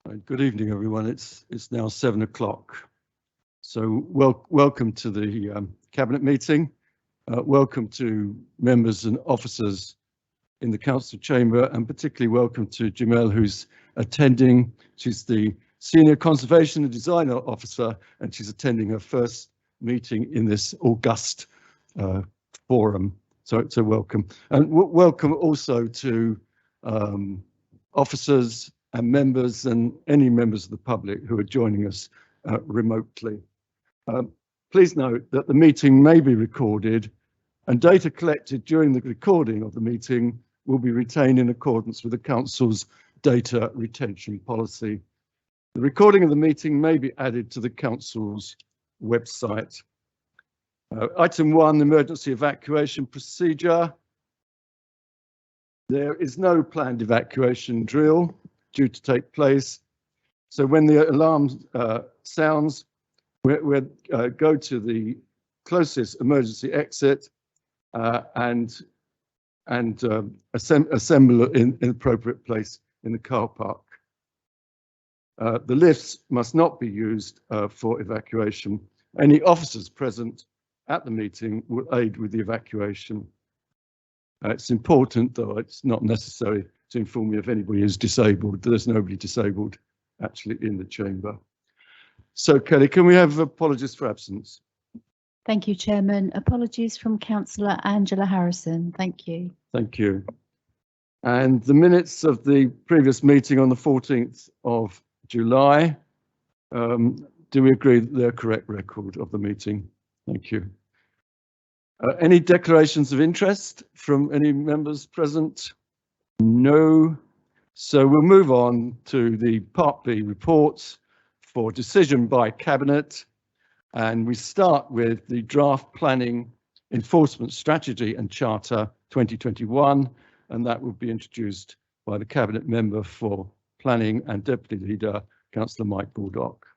Good evening, everyone. It's now 7 o'clock. So welcome to the Cabinet meeting. Welcome to members and officers in the Council Chamber, and particularly welcome to Jamel, who's attending. She's the Senior Conservation and Design Officer, and she's attending her first meeting in this august forum. So welcome. And welcome also to officers and members and any members of the public who are joining us remotely. Please note that the meeting may be recorded, and data collected during the recording of the meeting will be retained in accordance with the Council's data retention policy. The recording of the meeting may be added to the Council's website. Item 1, emergency evacuation procedure. There is no planned evacuation drill due to take place. So when the alarm sounds, we'll go to the closest emergency exit and assemble in an appropriate place in the car park. The lifts must not be used for evacuation. Any officers present at the meeting will aid with the evacuation. It's important, though it's not necessary, to inform you if anybody is disabled. There's nobody disabled actually in the chamber. So Kelly, can we have apologies for absence? Thank you, Chairman. Apologies from Councillor Angela Harrison. Thank you. Thank you. And the minutes of the previous meeting on the 14th of July, do we agree that they're correct record of the meeting? Thank you. Any declarations of interest from any members present? No. So we'll move on to the Part B reports for decision by Cabinet. And we start with the Draft Planning Enforcement Strategy and Charter 2021. And that will be introduced by the Cabinet Member for Planning and Deputy Leader, Councillor Mike Baldock.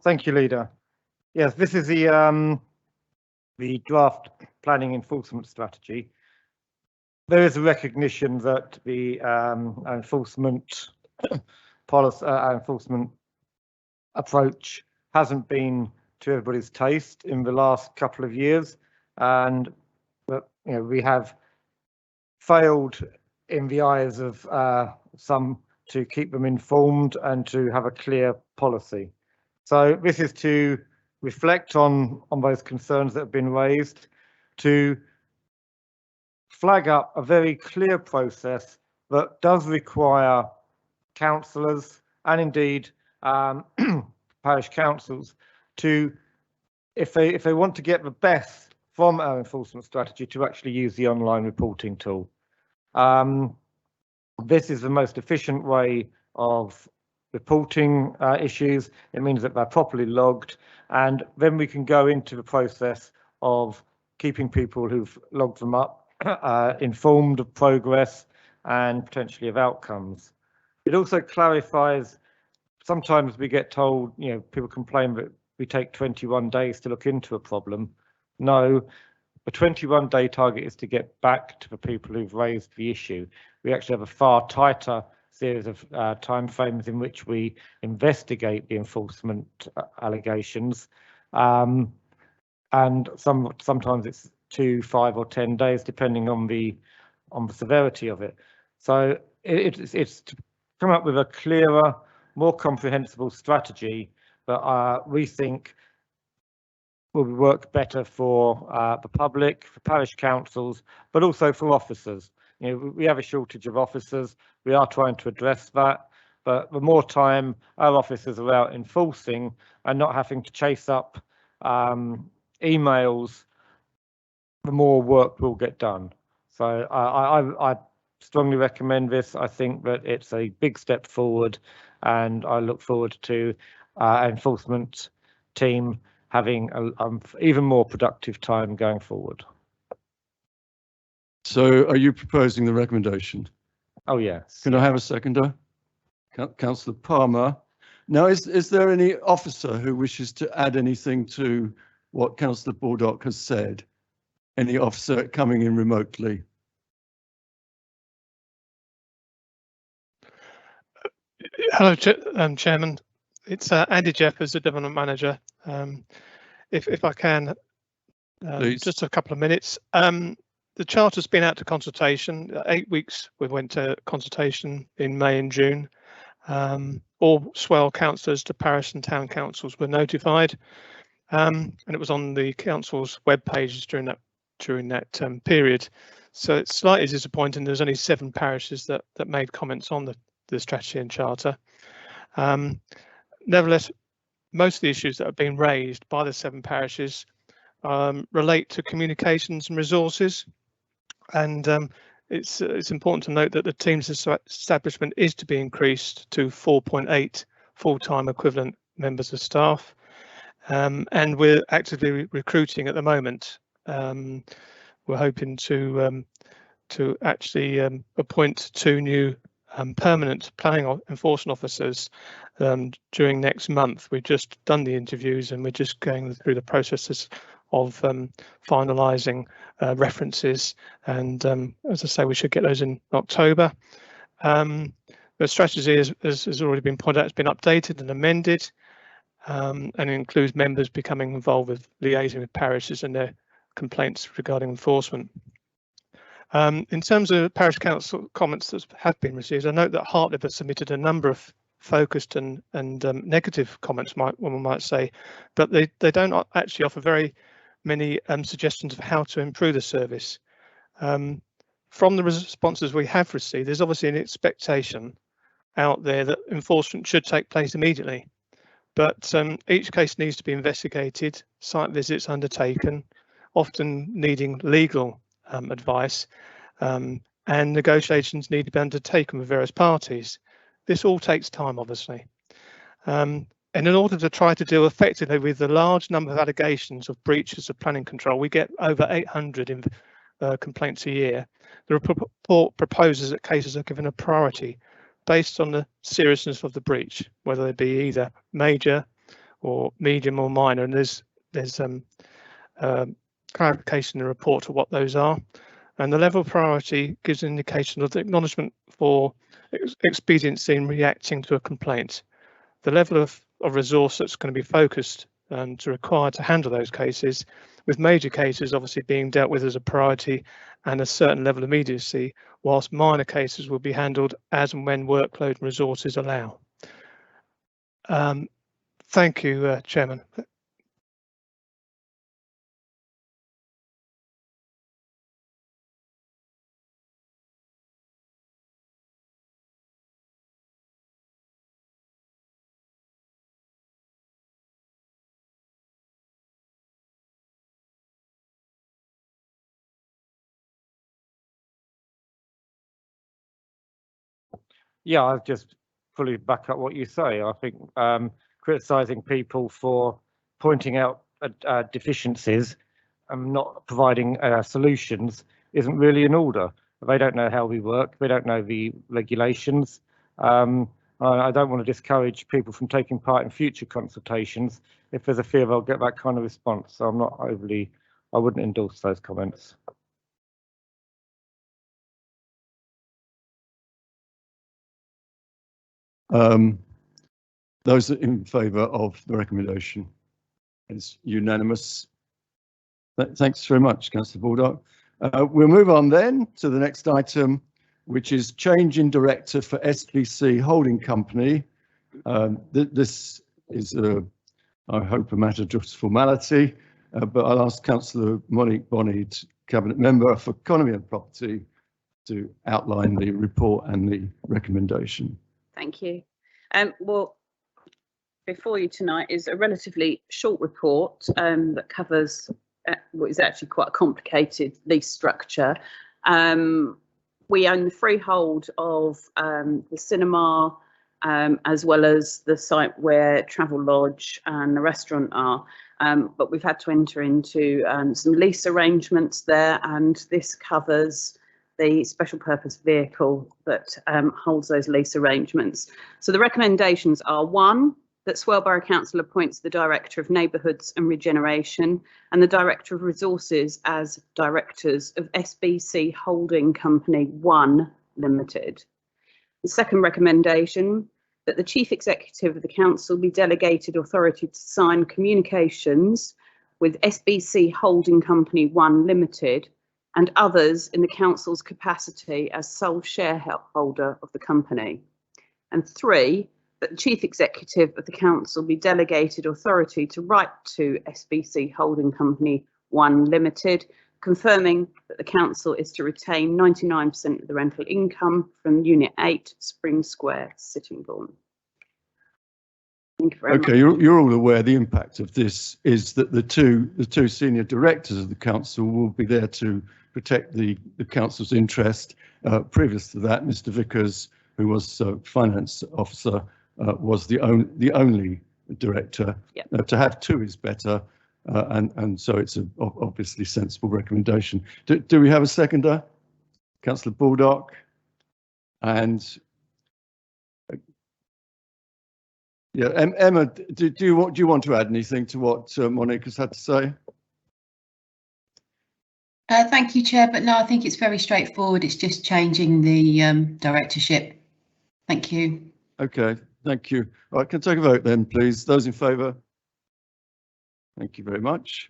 Thank you, Leader. Yes, this is the Draft Planning Enforcement Strategy. There is a recognition that the enforcement policy, enforcement approach hasn't been to everybody's taste in the last couple of years, and we have failed in the eyes of some to keep them informed and to have a clear policy. So this is to reflect on those concerns that have been raised, to flag up a very clear process that does require councillors and indeed parish councils to, if they want to get the best from our enforcement strategy, to actually use the online reporting tool. This is the most efficient way of reporting issues. It means that they're properly logged, and then we can go into the process of keeping people who've logged them up informed of progress and potentially of outcomes. It also clarifies, sometimes we get told, people complain that we take 21 days to look into a problem. No, the 21-day target is to get back to the people who've raised the issue. We actually have a far tighter series of timeframes in which we investigate the enforcement allegations, and sometimes it's 2, 5 or 10 days, depending on the severity of it. So it's to come up with a clearer, more comprehensible strategy that we think will work better for the public, for parish councils, but also for officers. We have a shortage of officers. We are trying to address that, but the more time our officers are out enforcing and not having to chase up emails, the more work will get done. So I strongly recommend this. I think that it's a big step forward, and I look forward to our enforcement team having an even more productive time going forward. So are you proposing the recommendation? Oh, yes. Can I have a seconder? Councillor Palmer. Now, is there any officer who wishes to add anything to what Councillor Baldock has said? Any officer coming in remotely? Hello, Chairman. It's Andy Jeffers, the Development Manager. If I can, just a couple of minutes. The Charter's been out to consultation. 8 weeks we went to consultation in May and June. All Swale councillors to parish and town councils were notified, and it was on the council's web pages during that period. So it's slightly disappointing. There's only 7 parishes that made comments on the strategy and charter. Nevertheless, most of the issues that have been raised by the 7 parishes relate to communications and resources, and it's important to note that the team's establishment is to be increased to 4.8 full-time equivalent members of staff, and we're actively recruiting at the moment. We're hoping to actually appoint 2 new permanent planning enforcement officers during next month. We've just done the interviews and we're just going through the processes of finalising references, and as I say, we should get those in October. The strategy, has already been pointed out, has been updated and amended, and includes members becoming involved with liaising with parishes and their complaints regarding enforcement. In terms of parish council comments that have been received, I note that Hartley have submitted a number of focused and negative comments, one might say, but they don't actually offer very many suggestions of how to improve the service. From the responses we have received, there's obviously an expectation out there that enforcement should take place immediately, but each case needs to be investigated, site visits undertaken, often needing legal advice, and negotiations need to be undertaken with various parties. This all takes time, obviously. And in order to try to deal effectively with the large number of allegations of breaches of planning control, we get over 800 complaints a year. The report proposes that cases are given a priority based on the seriousness of the breach, whether they be either major or medium or minor. And there's clarification in the report of what those are. And the level of priority gives an indication of the acknowledgement for expediency in reacting to a complaint. The level of resource that's going to be focused to require to handle those cases, with major cases obviously being dealt with as a priority and a certain level of immediacy, whilst minor cases will be handled as and when workload and resources allow. Thank you, Chairman. Yeah, I've just fully back up what you say. I think criticising people for pointing out deficiencies and not providing solutions isn't really in order. They don't know how we work. They don't know the regulations. I don't want to discourage people from taking part in future consultations if there's a fear they'll get that kind of response. So I'm not overly, I wouldn't endorse those comments. Those in favour of the recommendation is unanimous. Thanks very much, Councillor Baldock. We'll move on then to the next item, which is change in director for SBC Holding Company. This is, I hope, a matter of just formality, but I'll ask Councillor Monique Bonney, Cabinet Member for Economy and Property, to outline the report and the recommendation. Thank you. Well, before you tonight is a relatively short report that covers what is actually quite a complicated lease structure. We own the freehold of the cinema, as well as the site where Travel Lodge and the restaurant are, but we've had to enter into some lease arrangements there, and this covers the special purpose vehicle that holds those lease arrangements. So the recommendations are: 1, that Swale Borough Council appoints the Director of Neighbourhoods and Regeneration and the Director of Resources as directors of SBC Holding Company 1 Limited. The second recommendation, that the Chief Executive of the Council be delegated authority to sign communications with SBC Holding Company 1 Limited and others in the Council's capacity as sole shareholder of the company. And 3, that the Chief Executive of the Council be delegated authority to write to SBC Holding Company 1 Limited, confirming that the Council is to retain 99% of the rental income from Unit 8, Spring Square, Sittingbourne. Thank you very much. Okay, you're all aware the impact of this is that the two senior directors of the council will be there to protect the council's interest. Previous to that, Mr. Vickers, who was finance officer, was the only director. Yep. To have 2 is better, and so it's an obviously sensible recommendation. Do we have a seconder? Councillor Baldock, and yeah, Emma, do you want to add anything to what Monica's had to say? Thank you, Chair, but no, I think it's very straightforward. It's just changing the directorship. Thank you. Okay, thank you. All right, can I take a vote then, please? Those in favour? Thank you very much.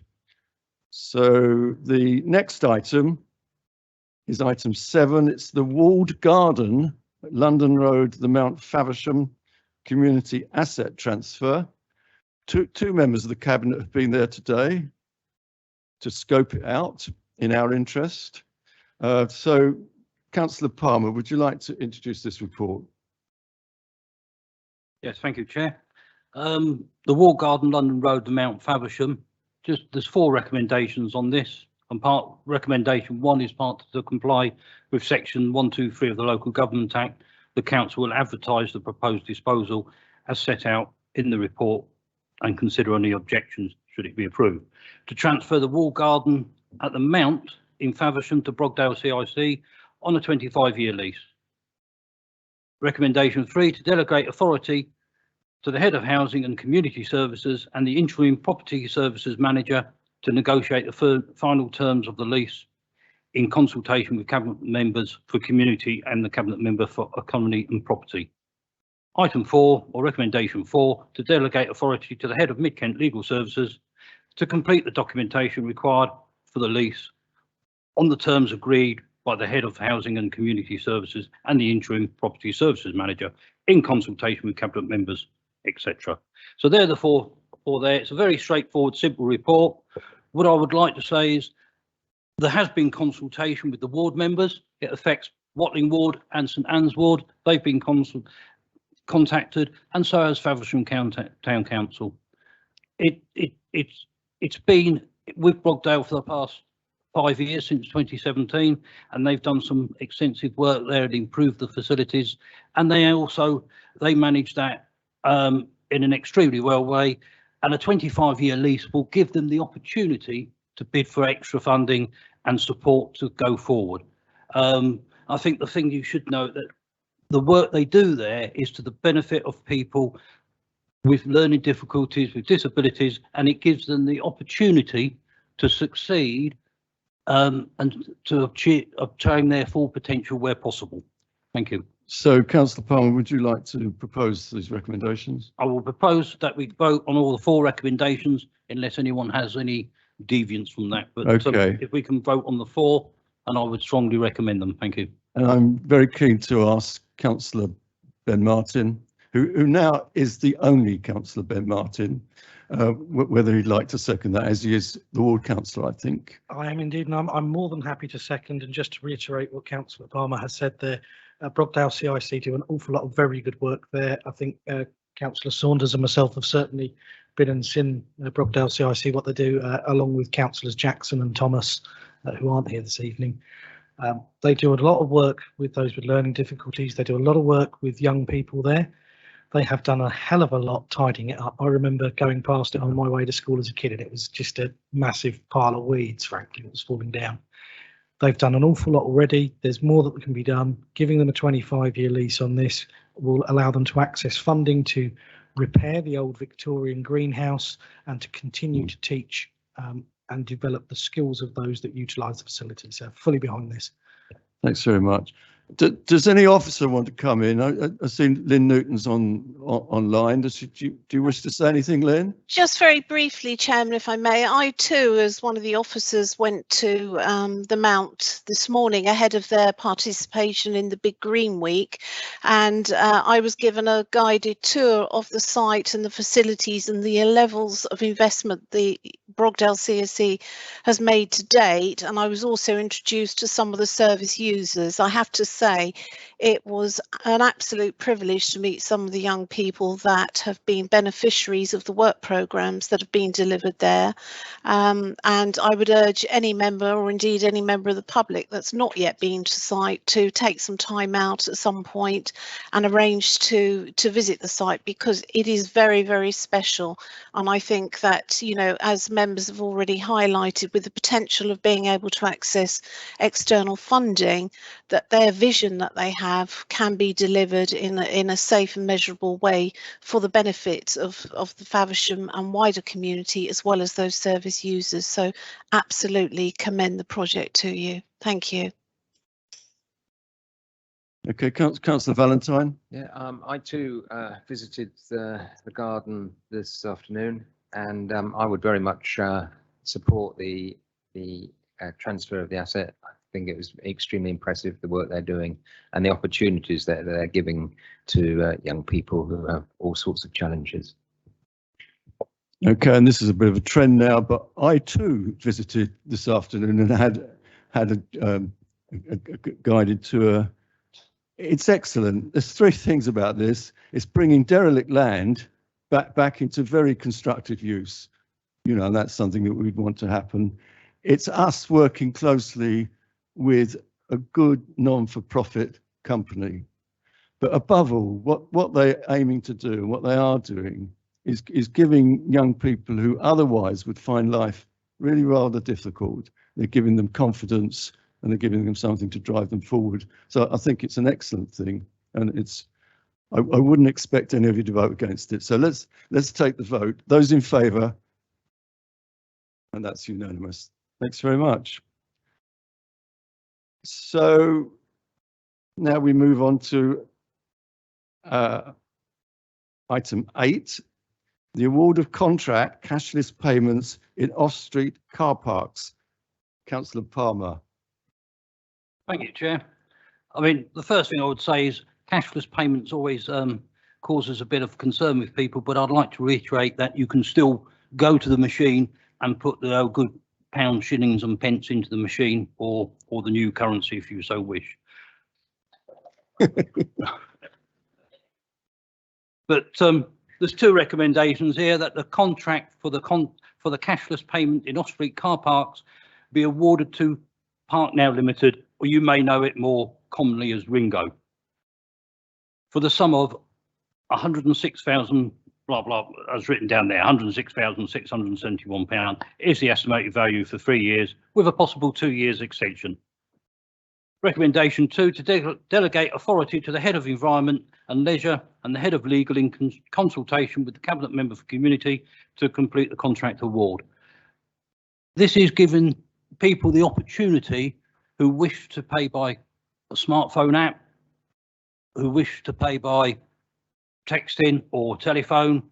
So the next item is item 7. It's the walled garden at London Road, the Mount Faversham Community Asset Transfer. Two members of the Cabinet have been there today to scope it out in our interest. So, Councillor Palmer, would you like to introduce this report? Yes, thank you, Chair. The walled garden, London Road, the Mount Faversham. There's 4 recommendations on this, and recommendation 1 is part to comply with section 123 of the Local Government Act. The council will advertise the proposed disposal as set out in the report and consider any objections should it be approved. To transfer the walled garden at the Mount in Faversham to Brogdale CIC on a 25-year lease. Recommendation 3, to delegate authority to the Head of Housing and Community Services and the Interim Property Services Manager to negotiate the final terms of the lease in consultation with Cabinet members for Community and the Cabinet member for Economy and Property. Item 4, or recommendation 4, to delegate authority to the Head of Mid-Kent Legal Services to complete the documentation required for the lease on the terms agreed by the Head of Housing and Community Services and the Interim Property Services Manager in consultation with Cabinet members, etc. So they're the four there. It's a very straightforward, simple report. What I would like to say is there has been consultation with the ward members. It affects Watling Ward and St Anne's Ward. They've been contacted, and so has Faversham Town Council. It's been with Brogdale for the past 5 years, since 2017, and they've done some extensive work there and improved the facilities, and they manage that in an extremely well way, and a 25-year lease will give them the opportunity to bid for extra funding and support to go forward. I think the thing you should know that the work they do there is to the benefit of people with learning difficulties, with disabilities, and it gives them the opportunity to succeed and to obtain their full potential where possible. Thank you. So, Councillor Palmer, would you like to propose these recommendations? I will propose that we vote on all the 4 recommendations unless anyone has any deviance from that. But okay, if we can vote on the 4, and I would strongly recommend them. Thank you. And I'm very keen to ask Councillor Ben Martin, who now is the only Councillor Ben Martin, whether he'd like to second that, as he is the ward councillor, I think. I am indeed, and I'm more than happy to second. And just to reiterate what Councillor Palmer has said there, Brogdale CIC do an awful lot of very good work there. I think Councillor Saunders and myself have certainly been and seen Brogdale CIC, what they do, along with Councillors Jackson and Thomas, who aren't here this evening. They do a lot of work with those with learning difficulties. They do a lot of work with young people there. They have done a hell of a lot tidying it up. I remember going past it on my way to school as a kid, and it was just a massive pile of weeds, frankly, that was falling down. They've done an awful lot already. There's more that can be done. Giving them a 25-year lease on this will allow them to access funding to repair the old Victorian greenhouse and to continue to teach and develop the skills of those that utilise the facility. So fully behind this. Thanks very much. Does any officer want to come in? I've seen Lynn Newton's online. Do you wish to say anything, Lynn? Just very briefly, Chairman, if I may, I too, as one of the officers, went to the Mount this morning ahead of their participation in the Big Green Week, and I was given a guided tour of the site and the facilities and the levels of investment the Brogdale CSE has made to date, and I was also introduced to some of the service users. I have to say, it was an absolute privilege to meet some of the young people that have been beneficiaries of the work programmes that have been delivered there. And I would urge any member, or indeed any member of the public that's not yet been to site, to take some time out at some point and arrange to visit the site, because it is very, very special. And I think that, you know, as members have already highlighted, with the potential of being able to access external funding, that their vision that they have can be delivered in a safe and measurable way for the benefit of the Faversham and wider community, as well as those service users. So absolutely commend the project to you. Thank you. Okay, Councillor Valentine. Yeah, I too visited the garden this afternoon, and I would very much support the transfer of the asset. I think it was extremely impressive, the work they're doing and the opportunities that they're giving to young people who have all sorts of challenges. Okay, and this is a bit of a trend now, but I too visited this afternoon and had a guided tour. It's excellent. There's three things about this. It's bringing derelict land back into very constructive use. You know, and that's something that we'd want to happen. It's us working closely with a good non-for-profit company. But above all, what they're aiming to do, what they are doing, is giving young people who otherwise would find life really rather difficult. They're giving them confidence, and they're giving them something to drive them forward. So I think it's an excellent thing, and I wouldn't expect any of you to vote against it. So let's take the vote. Those in favour, and that's unanimous. Thanks very much. So now we move on to item 8, the award of contract cashless payments in off-street car parks. Councillor Palmer. Thank you, Chair. I mean, the first thing I would say is cashless payments always causes a bit of concern with people, but I'd like to reiterate that you can still go to the machine and put the good pounds, shillings and pence into the machine, or the new currency if you so wish. But there's two recommendations here: that the contract for the cashless payment in off-street car parks be awarded to Park Now Limited, or you may know it more commonly as Ringo, for the sum of 106,000 blah blah, as written down there, £106,671 is the estimated value for 3 years, with a possible 2 years extension. Recommendation 2, to delegate authority to the Head of Environment and Leisure and the Head of Legal in consultation with the Cabinet Member for Community to complete the contract award. This is giving people the opportunity who wish to pay by a smartphone app, who wish to pay by texting or telephone.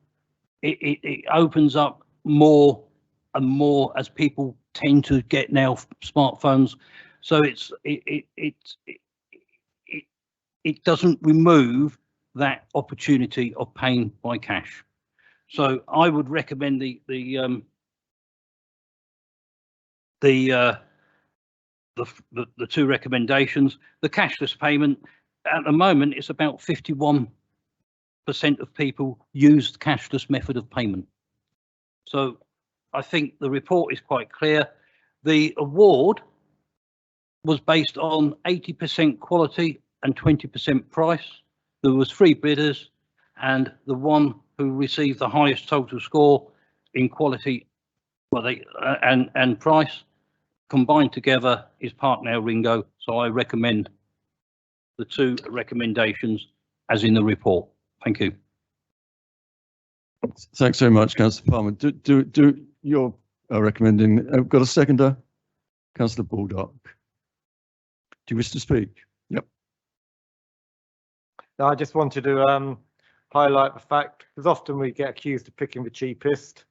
It opens up more and more as people tend to get now smartphones. So it doesn't remove that opportunity of paying by cash. So I would recommend the two recommendations. The cashless payment, at the moment, it's about 51% of people use the cashless method of payment. So I think the report is quite clear. The award was based on 80% quality and 20% price. There was 3 bidders, and the one who received the highest total score in quality, well, and price combined together is Park Now Ringo. So I recommend the two recommendations as in the report. Thank you. Thanks very much, Councillor Palmer. Do you're recommending? I've got a seconder, Councillor Baldock. Do you wish to speak? Yep. Now, I just wanted to highlight the fact, because often we get accused of picking the cheapest,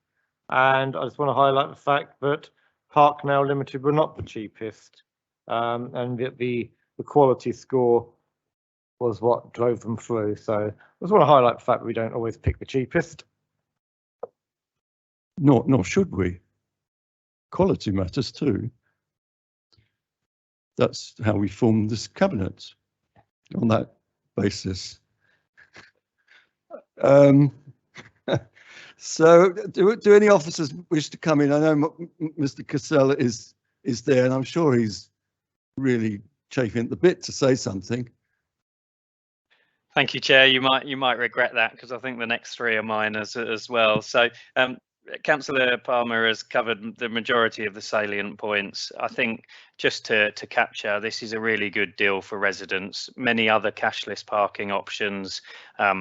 and I just want to highlight the fact that Parknail Limited were not the cheapest, and that the quality score was what drove them through. So I just want to highlight the fact that we don't always pick the cheapest. Nor should we. Quality matters too. That's how we formed this cabinet, on that basis. So do any officers wish to come in? I know Mr. Cassell is there, and I'm sure he's really chafing at the bit to say something. Thank you, Chair. You might regret that, because I think the next three are mine as well. So Councillor Palmer has covered the majority of the salient points. I think just to capture, this is a really good deal for residents. Many other cashless parking options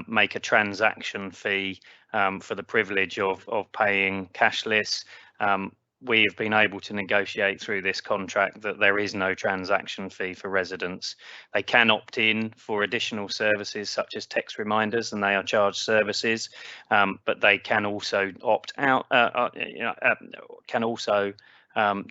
make a transaction fee for the privilege of paying cashless. We have been able to negotiate through this contract that there is no transaction fee for residents. They can opt in for additional services such as text reminders, and they are charged services, but they can also opt out, can also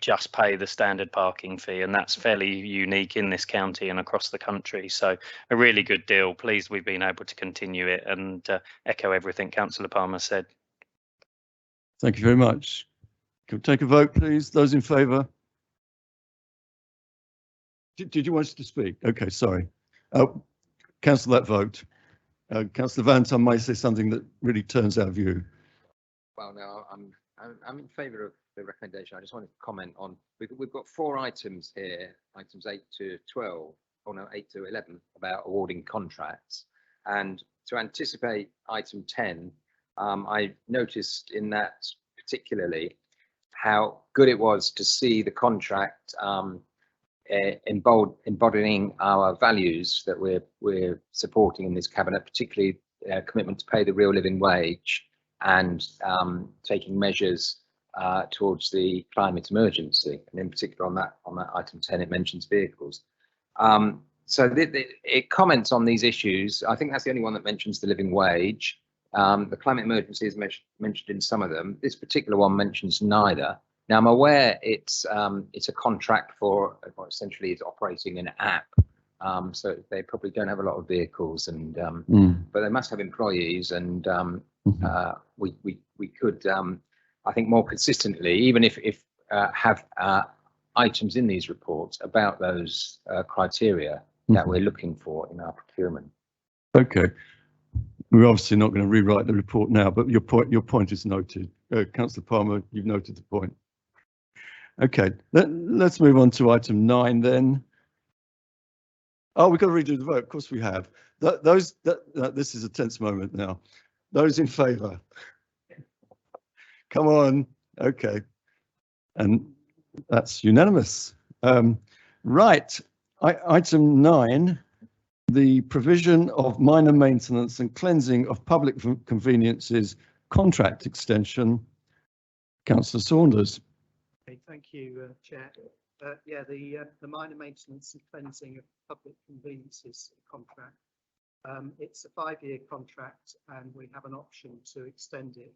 just pay the standard parking fee, and that's fairly unique in this county and across the country. So a really good deal. Pleased we've been able to continue it, and echo everything Councillor Palmer said. Thank you very much. Can we take a vote, please? Those in favour? Did you want us to speak? Okay, sorry. Cancel that vote. Councillor Vanton might say something that really turns our view. Well, no, I'm in favour of the recommendation. I just wanted to comment on, we've got 4 items here, items 8 to 12, or no, 8 to 11, about awarding contracts. And to anticipate item 10, I noticed in that particularly how good it was to see the contract embodying our values that we're supporting in this cabinet, particularly commitment to pay the real living wage and taking measures towards the climate emergency. And in particular on that item 10, it mentions vehicles. So it comments on these issues. I think that's the only one that mentions the living wage. The climate emergency is mentioned in some of them. This particular one mentions neither. Now, I'm aware it's a contract for, essentially it's operating an app. So they probably don't have a lot of vehicles, and but they must have employees, and we could, I think, more consistently, even if have items in these reports about those criteria that we're looking for in our procurement. Okay. We're obviously not going to rewrite the report now, but your point is noted. Councillor Palmer, you've noted the point. Okay, let's move on to item 9 then. Oh, we've got to redo the vote. Of course we have. This is a tense moment now. Those in favour? Come on. Okay. And that's unanimous. Right. Item 9. The provision of minor maintenance and cleansing of public conveniences contract extension. Councillor Saunders. Okay, thank you, Chair. Yeah, the minor maintenance and cleansing of public conveniences contract. It's a 5-year contract, and we have an option to extend it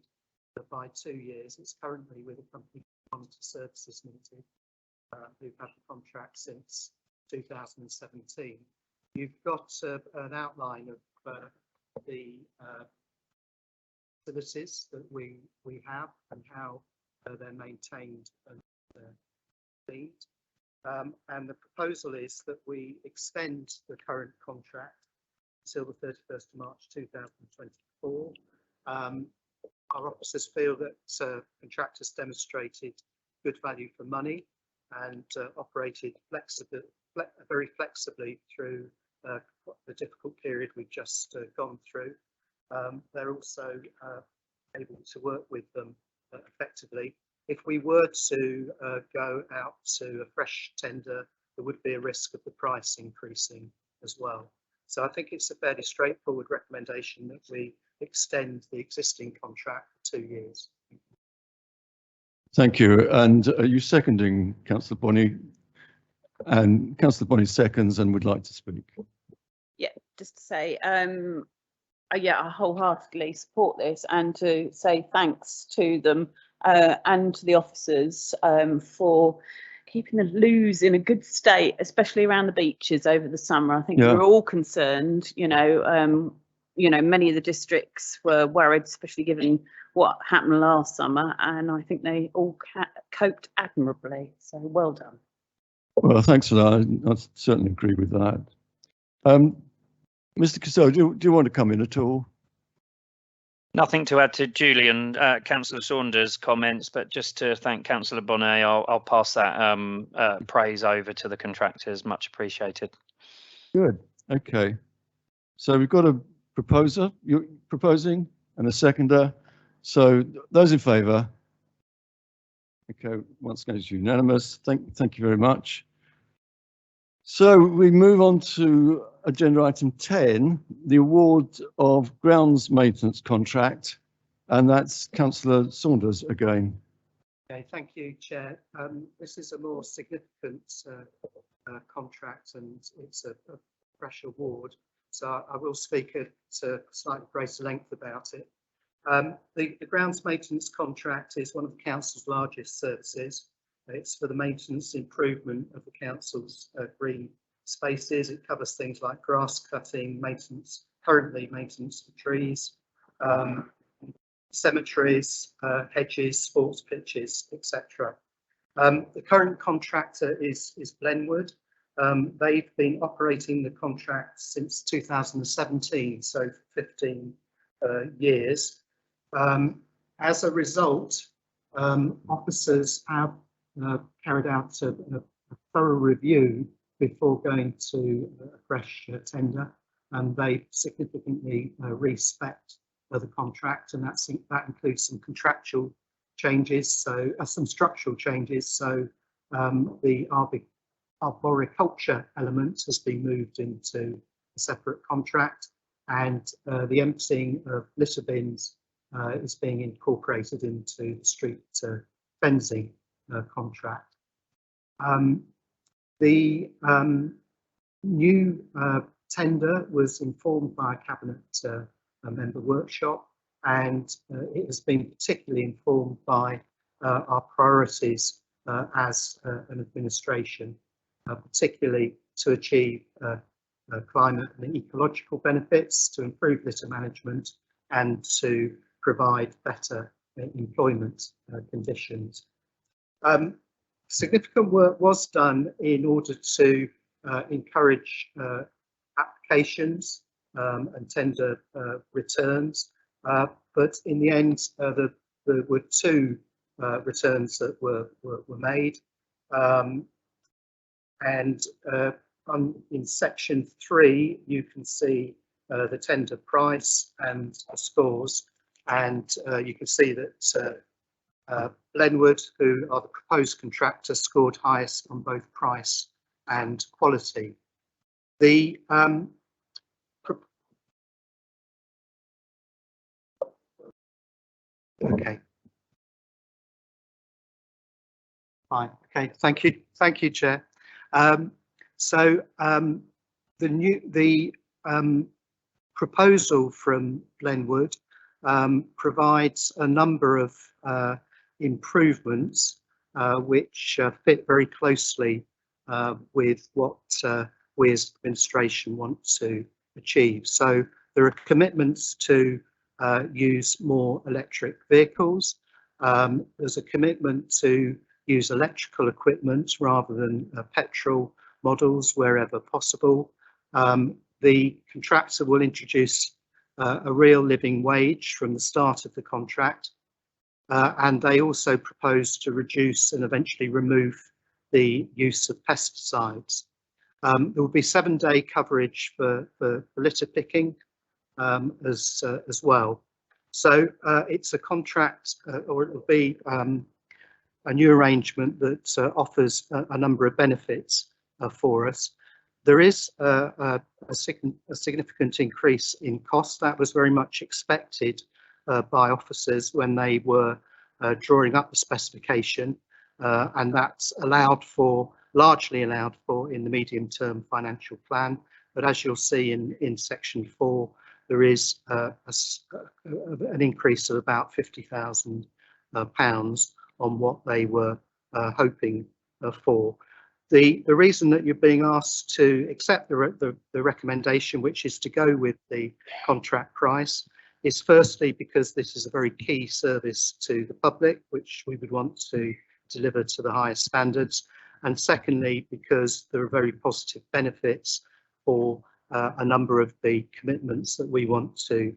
by 2 years. It's currently with a company called Monitor Services Limited, who've had the contract since 2017. You've got an outline of the facilities that we have and how they're maintained and cleaned. And the proposal is that we extend the current contract until the 31st of March 2024. Our officers feel that contractors demonstrated good value for money and operated very flexibly through the difficult period we've just gone through. They're also able to work with them effectively. If we were to go out to a fresh tender, there would be a risk of the price increasing as well. So I think it's a fairly straightforward recommendation that we extend the existing contract for 2 years. Thank you. And are you seconding, Councillor Bonney? And Councillor Bonney seconds and would like to speak. Yeah, just to say, yeah, I wholeheartedly support this, and to say thanks to them and to the officers for keeping the loos in a good state, especially around the beaches over the summer. I think we're all concerned, you know, many of the districts were worried, especially given what happened last summer, and I think they all coped admirably. So well done. Well, thanks for that. I certainly agree with that. Mr. Costello, do you want to come in at all? Nothing to add to Julian, Councillor Saunders' comments, but just to thank Councillor Bonnet, I'll pass that praise over to the contractors. Much appreciated. Good. Okay. So we've got a proposer, you're proposing, and a seconder. So those in favour? Okay, once again, it's unanimous. Thank you very much. So we move on to agenda item 10, the award of grounds maintenance contract, and that's Councillor Saunders again. Okay, thank you, Chair. This is a more significant contract, and it's a fresh award, so I will speak at slightly greater length about it. The grounds maintenance contract is one of the council's largest services. It's for the maintenance improvement of the council's green spaces. It covers things like grass cutting, maintenance of trees, cemeteries, hedges, sports pitches, etc. The current contractor is Glenwood. They've been operating the contract since 2017, so 15 years. As a result, officers have carried out a thorough review before going to a fresh tender, and they significantly respect the contract, and that includes some contractual changes, so some structural changes. So the arboriculture element has been moved into a separate contract, and the emptying of litter bins is being incorporated into the street fencing contract. The new tender was informed by a cabinet member workshop, and it has been particularly informed by our priorities as an administration, particularly to achieve climate and ecological benefits, to improve litter management, and to provide better employment conditions. Significant work was done in order to encourage applications and tender returns, but in the end there were two returns that were made, and in section 3 you can see the tender price and the scores, and you can see that Glenwood, who are the proposed contractor, scored highest on both price and quality. The okay, fine. Okay, thank you, Chair. So the proposal from Glenwood provides a number of improvements which fit very closely with what we as administration want to achieve. So there are commitments to use more electric vehicles. There's a commitment to use electrical equipment rather than petrol models wherever possible. The contractor will introduce a real living wage from the start of the contract, and they also propose to reduce and eventually remove the use of pesticides. There will be 7-day coverage for litter picking as well. So it's a contract, or it will be a new arrangement that offers a number of benefits for us. There is a significant increase in cost. That was very much expected by officers when they were drawing up the specification, and that's largely allowed for in the medium-term financial plan, But as you'll see in section 4, there is an increase of about £50,000 on what they were hoping for. The reason that you're being asked to accept the recommendation, which is to go with the contract price, is firstly because this is a very key service to the public, which we would want to deliver to the highest standards. And secondly, because there are very positive benefits for a number of the commitments that we want to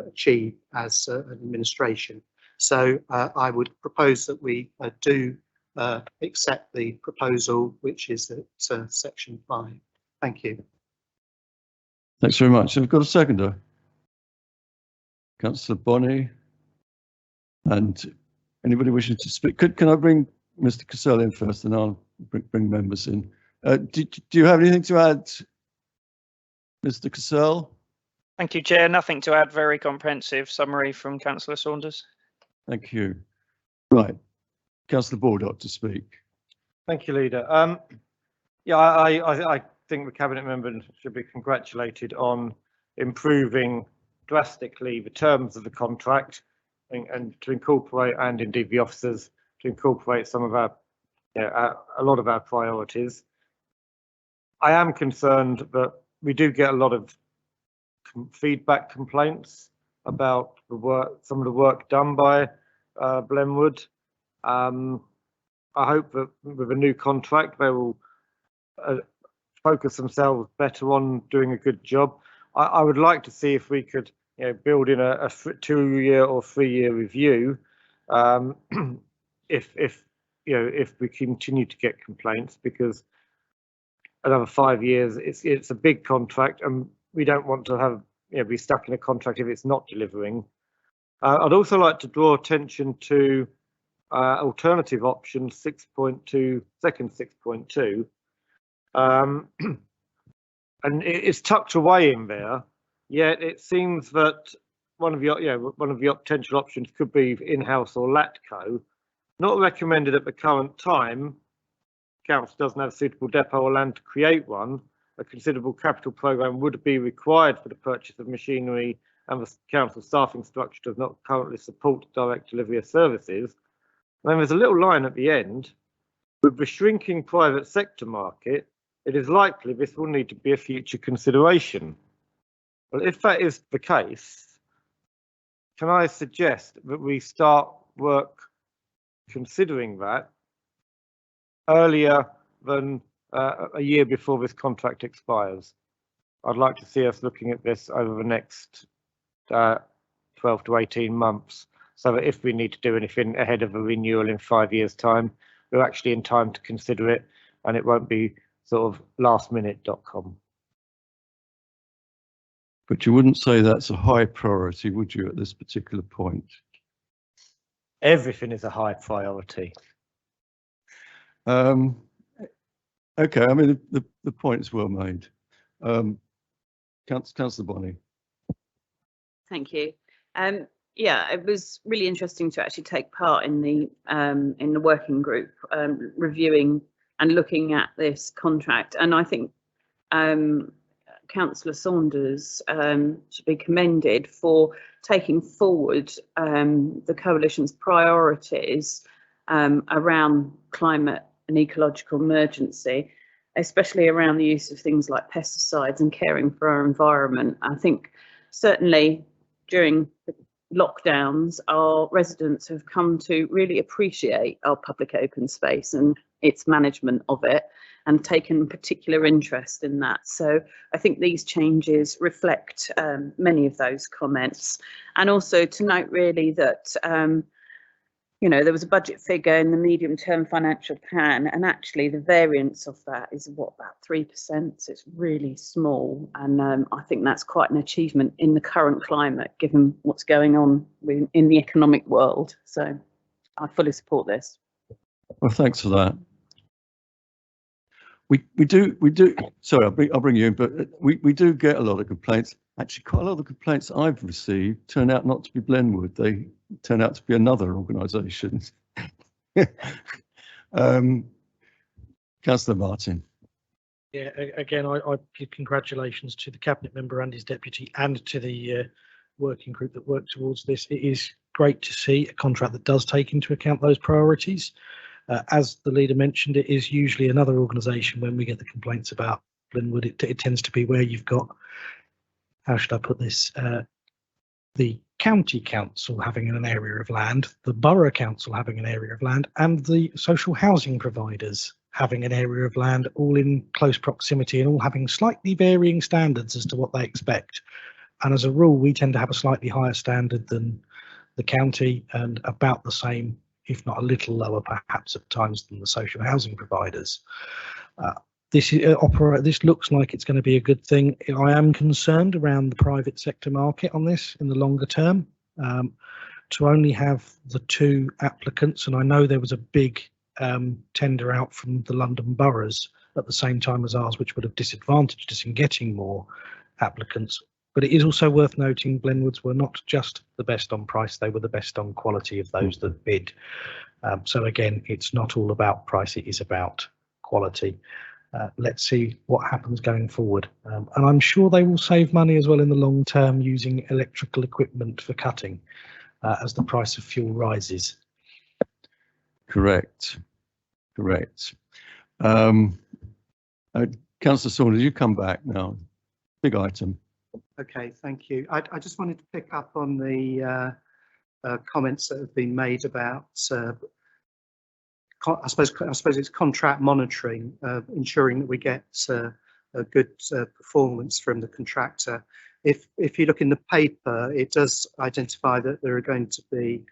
achieve as an administration. So I would propose that we do accept the proposal, which is at section 5. Thank you. Thanks very much. I've got a seconder. Councillor Bonney. And anybody wishing to speak? Can I bring Mr. Cassell in first, and I'll bring members in. Do you have anything to add, Mr. Cassell? Thank you, Chair. Nothing to add. Very comprehensive summary from Councillor Saunders. Thank you. Right. Councillor Baldock to speak. Thank you, Leader. Yeah, I think the Cabinet member should be congratulated on improving drastically the terms of the contract and to incorporate, and indeed the officers, to incorporate some of our, a lot of our priorities. I am concerned that we do get a lot of feedback complaints about the work, some of the work done by Blenwood. I hope that with a new contract they will focus themselves better on doing a good job. I would like to see if we could, build in a 2-year or 3-year review. If we continue to get complaints, because another 5 years, it's a big contract, and we don't want to have be stuck in a contract if it's not delivering. I'd also like to draw attention to alternative option 6.2, second 6.2, and it's tucked away in there. Yet it seems that one of the potential options could be in-house or LATCO. Not recommended at the current time. Council doesn't have suitable depot or land to create one. A considerable capital programme would be required for the purchase of machinery, and the council staffing structure does not currently support direct delivery of services. And then there's a little line at the end. With the shrinking private sector market, it is likely this will need to be a future consideration. Well, if that is the case, can I suggest that we start work considering that earlier than a year before this contract expires? I'd like to see us looking at this over the next 12 to 18 months, so that if we need to do anything ahead of a renewal in 5 years' time, we're actually in time to consider it, and it won't be sort of lastminute.com. But you wouldn't say that's a high priority, would you, at this particular point? Everything is a high priority. Okay, I mean, the point is well made. Councillor Bonney. Thank you. Yeah, it was really interesting to actually take part in the working group reviewing and looking at this contract, and I think Councillor Saunders should be commended for taking forward the coalition's priorities around climate and ecological emergency, especially around the use of things like pesticides and caring for our environment. I think certainly during the lockdowns, our residents have come to really appreciate our public open space and its management of it, and taken particular interest in that. So I think these changes reflect many of those comments. And also to note really that, there was a budget figure in the medium-term financial plan, and actually the variance of that is about 3%. So it's really small. And I think that's quite an achievement in the current climate, given what's going on in the economic world. So I fully support this. Well, thanks for that. We do. Sorry, I'll bring you in, but we do get a lot of complaints. Actually, quite a lot of the complaints I've received turn out not to be Blenwood. They turn out to be another organisation. Councillor Martin. Yeah, again, I give congratulations to the cabinet member and his deputy, and to the working group that worked towards this. It is great to see a contract that does take into account those priorities. As the leader mentioned, it is usually another organisation when we get the complaints about Glenwood. It tends to be where you've got, how should I put this, the county council having an area of land, the borough council having an area of land, and the social housing providers having an area of land, all in close proximity and all having slightly varying standards as to what they expect. And as a rule, we tend to have a slightly higher standard than the county, and about the same, if not a little lower perhaps at times, than the social housing providers. This looks like it's going to be a good thing. I am concerned around the private sector market on this in the longer term. To only have the 2 applicants, and I know there was a big tender out from the London boroughs at the same time as ours, which would have disadvantaged us in getting more applicants. But it is also worth noting Glenwoods were not just the best on price, they were the best on quality of those that bid. So again, it's not all about price, it is about quality. Let's see what happens going forward. And I'm sure they will save money as well in the long term using electrical equipment for cutting as the price of fuel rises. Correct. Councillor Saunders, you come back now. Big item. Okay, thank you. I just wanted to pick up on the comments that have been made about I suppose it's contract monitoring, ensuring that we get a good performance from the contractor. If you look in the paper, it does identify that there are going to be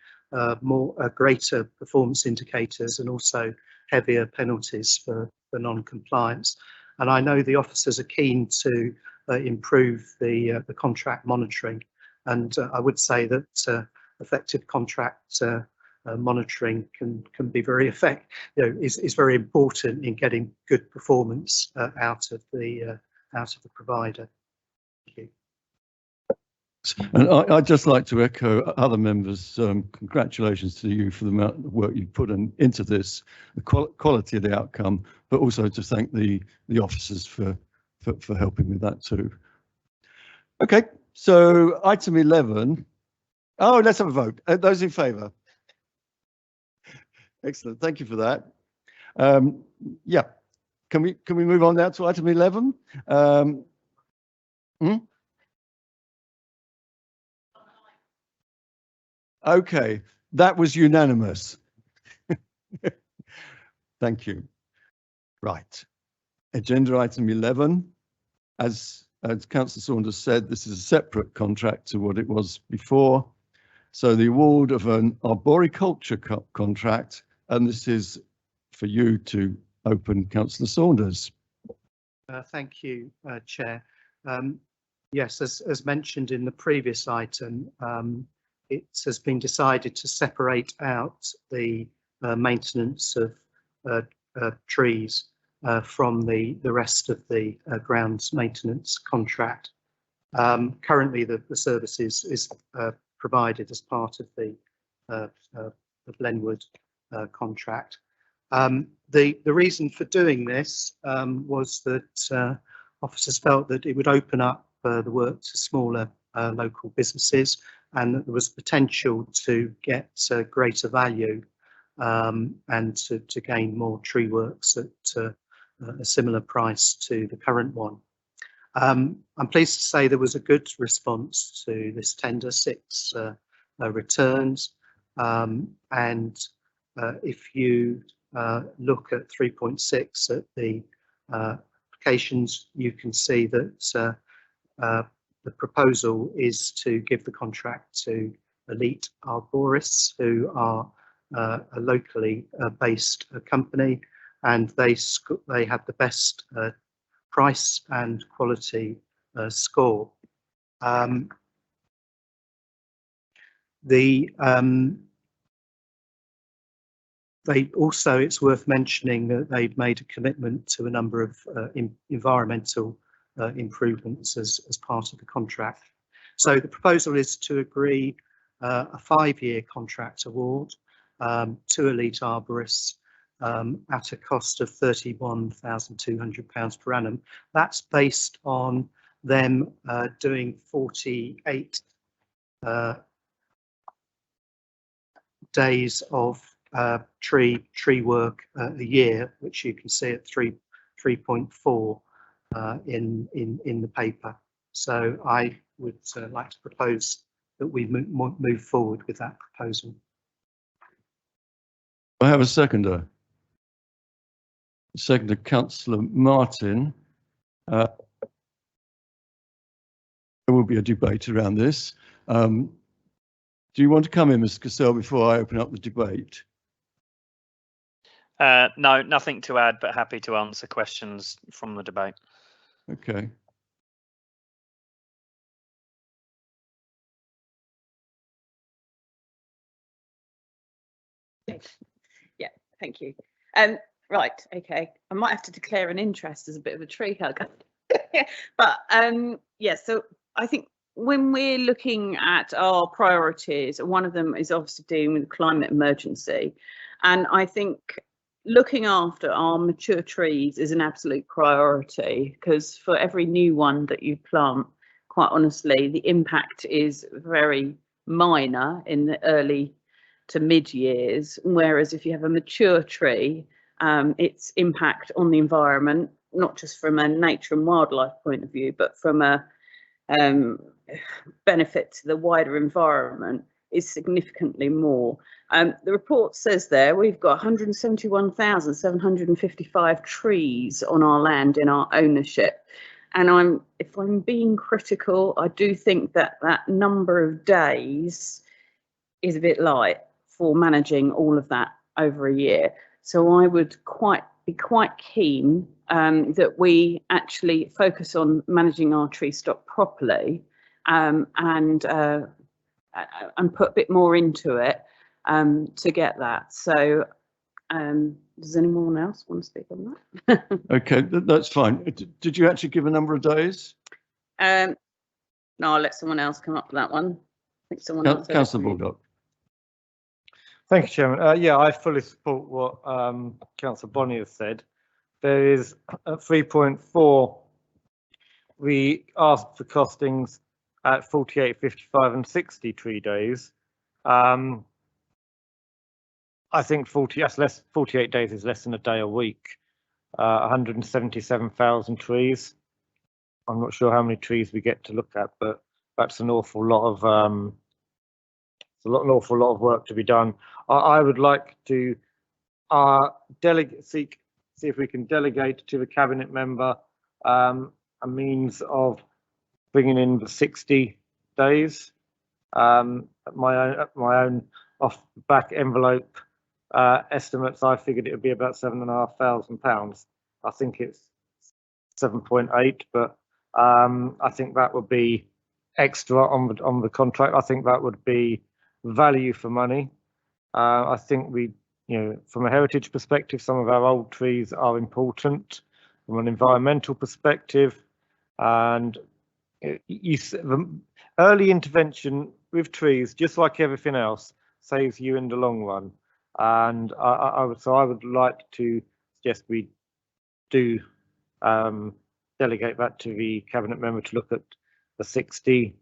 greater performance indicators and also heavier penalties for non-compliance. And I know the officers are keen to improve the contract monitoring, and I would say that effective contract monitoring can be very is very important in getting good performance out of the provider. Thank you. And I'd just like to echo other members' congratulations to you for the amount of work you've put into this, the quality of the outcome, but also to thank the officers for helping with that too. Okay, so item 11. Oh, let's have a vote. Those in favour? Excellent, thank you for that. Yeah, can we move on now to item 11? Okay, that was unanimous. Thank you. Right, agenda item 11. As Councillor Saunders said, this is a separate contract to what it was before. So the award of an arboriculture contract, and this is for you to open, Councillor Saunders. Thank you, Chair. Yes, as mentioned in the previous item, it has been decided to separate out the maintenance of trees from the rest of the grounds maintenance contract. Currently, the service is provided as part of the Glenwood contract. The reason for doing this was that officers felt that it would open up the work to smaller local businesses, and that there was potential to get greater value and to gain more tree works at a similar price to the current one. I'm pleased to say there was a good response to this tender, 6 returns, and if you look at 3.6 at the applications, you can see that the proposal is to give the contract to elite arborists, who are a locally based company, and they have the best price and quality score. They also, it's worth mentioning that they've made a commitment to a number of environmental improvements as part of the contract. So the proposal is to agree a 5-year contract award to elite arborists at a cost of £31,200 per annum. That's based on them doing 48 days of tree work a year, which you can see at 3.4 in the paper. So I would like to propose that we move forward with that proposal. I have a seconder. Seconder, Councillor Martin. There will be a debate around this. Do you want to come in, Mr. Cassell, before I open up the debate? No, nothing to add, but happy to answer questions from the debate. Okay. Yeah, thank you. Right, okay. I might have to declare an interest as a bit of a tree hugger. But yeah, so I think when we're looking at our priorities, one of them is obviously dealing with the climate emergency. And I think looking after our mature trees is an absolute priority, because for every new one that you plant, quite honestly, the impact is very minor in the early to mid years. Whereas if you have a mature tree, its impact on the environment, not just from a nature and wildlife point of view, but from a benefit to the wider environment, is significantly more. The report says there we've got 171,755 trees on our land in our ownership. And if I'm being critical, I do think that that number of days is a bit light for managing all of that over a year. So I would be quite keen that we actually focus on managing our tree stock properly, and put a bit more into it to get that. So does anyone else want to speak on that? Okay, that's fine. Did you actually give a number of days? No, I'll let someone else come up with that one. I think someone else. Councillor Baldock. Thank you, Chairman. Yeah, I fully support what Councillor Bonney has said. There is at 3.4, we asked for costings at 48, 55 and 60 tree days. I think 48 days is less than a day a week. 177,000 trees. I'm not sure how many trees we get to look at, but that's an awful lot of an awful lot of work to be done. I would like to see if we can delegate to the cabinet member a means of bringing in the 60 days. My own off the back envelope estimates, I figured it would be about £7,500. I think it's 7.8, but I think that would be extra on the contract. I think that would be value for money. I think from a heritage perspective, some of our old trees are important from an environmental perspective, and the early intervention with trees, just like everything else, saves you in the long run. And I would like to suggest we do delegate that to the cabinet member to look at the 60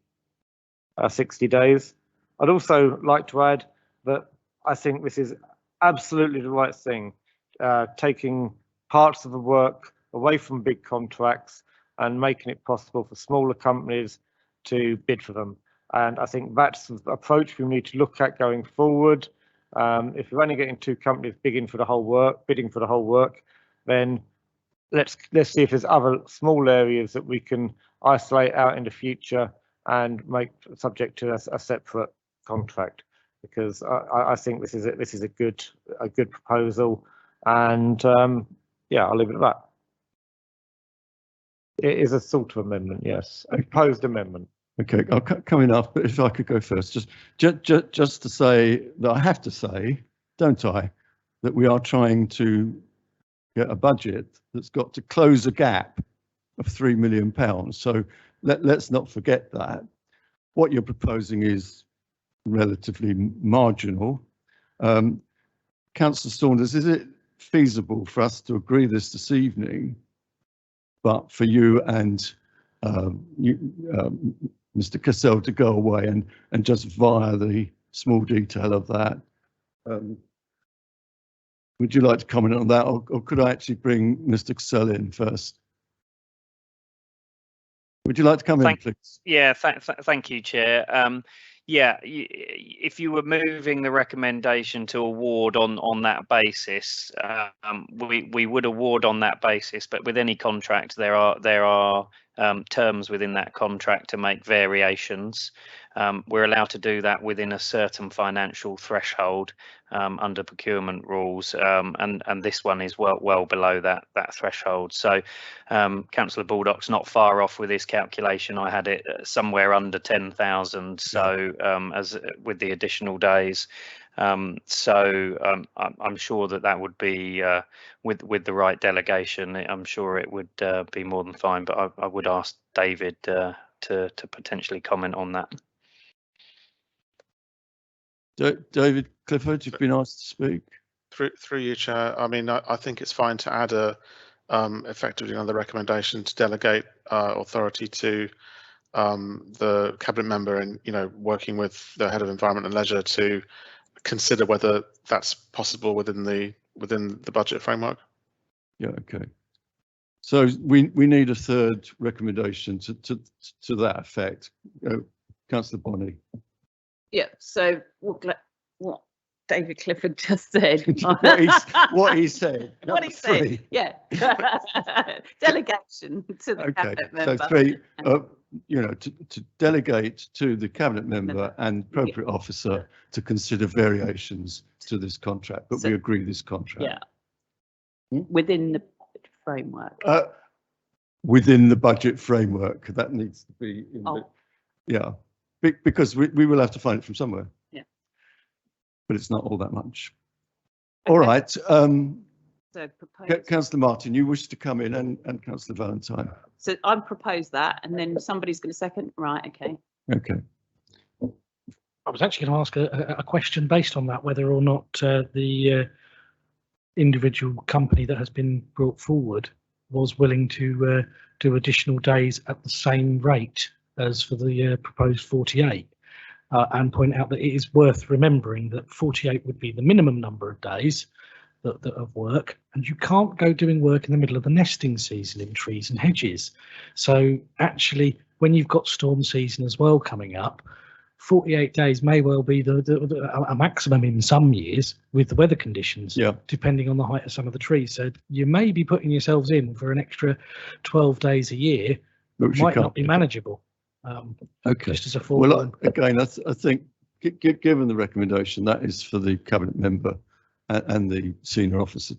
days. I'd also like to add that I think this is absolutely the right thing, taking parts of the work away from big contracts and making it possible for smaller companies to bid for them. And I think that's the approach we need to look at going forward. If we're only getting two companies bidding for the whole work, then let's see if there's other small areas that we can isolate out in the future and make subject to a separate contract, because I think this is a good proposal, and yeah, I'll leave it at that. It is a sort of amendment, yes, a proposed amendment. Okay, I'll coming up, but if I could go first, just to say that I have to say, don't I, that we are trying to get a budget that's got to close a gap of £3 million. So let's not forget that. What you're proposing is relatively marginal. Councillor Saunders, is it feasible for us to agree this evening, but for you and Mr. Cassell to go away and just via the small detail of that. Would you like to comment on that, or could I actually bring Mr. Cassell in first? Would you like to come in, please? Yeah, thank you, Chair. Yeah, if you were moving the recommendation to award on that basis, we would award on that basis. But with any contract, there are terms within that contract to make variations. We're allowed to do that within a certain financial threshold under procurement rules, and this one is well below that threshold. So Councillor Baldock's not far off with his calculation. I had it somewhere under 10,000. So as with the additional days. I'm sure that would be with the right delegation. I'm sure it would be more than fine. But I would ask David to potentially comment on that. David Clifford, you've been asked to speak. Through you, Chair. I mean, I think it's fine to add effectively another recommendation to delegate authority to the cabinet member, and working with the head of environment and leisure to consider whether that's possible within the budget framework. Yeah. Okay. So we need a third recommendation to that effect. Councillor Bonney. Yeah. So what David Clifford just said. what he said. What he said. Yeah. Delegation to the cabinet member. So three. To delegate to the cabinet member and appropriate officer to consider variations to this contract, but we agree this contract. Yeah. Within the framework. Within the budget framework, that needs to be in because we will have to find it from somewhere. Yeah. But it's not all that much. Okay. All right. So Councillor Martin, you wish to come in, and Councillor Valentine. So I propose that, and then somebody's going to second. Right. Okay. Okay. I was actually going to ask a question based on that, whether or not the individual company that has been brought forward was willing to do additional days at the same rate as for the proposed 48, and point out that it is worth remembering that 48 would be the minimum number of days that of work, and you can't go doing work in the middle of the nesting season in trees and hedges. So actually, when you've got storm season as well coming up, 48 days may well be a maximum in some years with the weather conditions, depending on the height of some of the trees. So you may be putting yourselves in for an extra 12 days a year, which might not be manageable. Okay. Just as a forewarning. Well, again, I think given the recommendation, that is for the cabinet member and the senior officer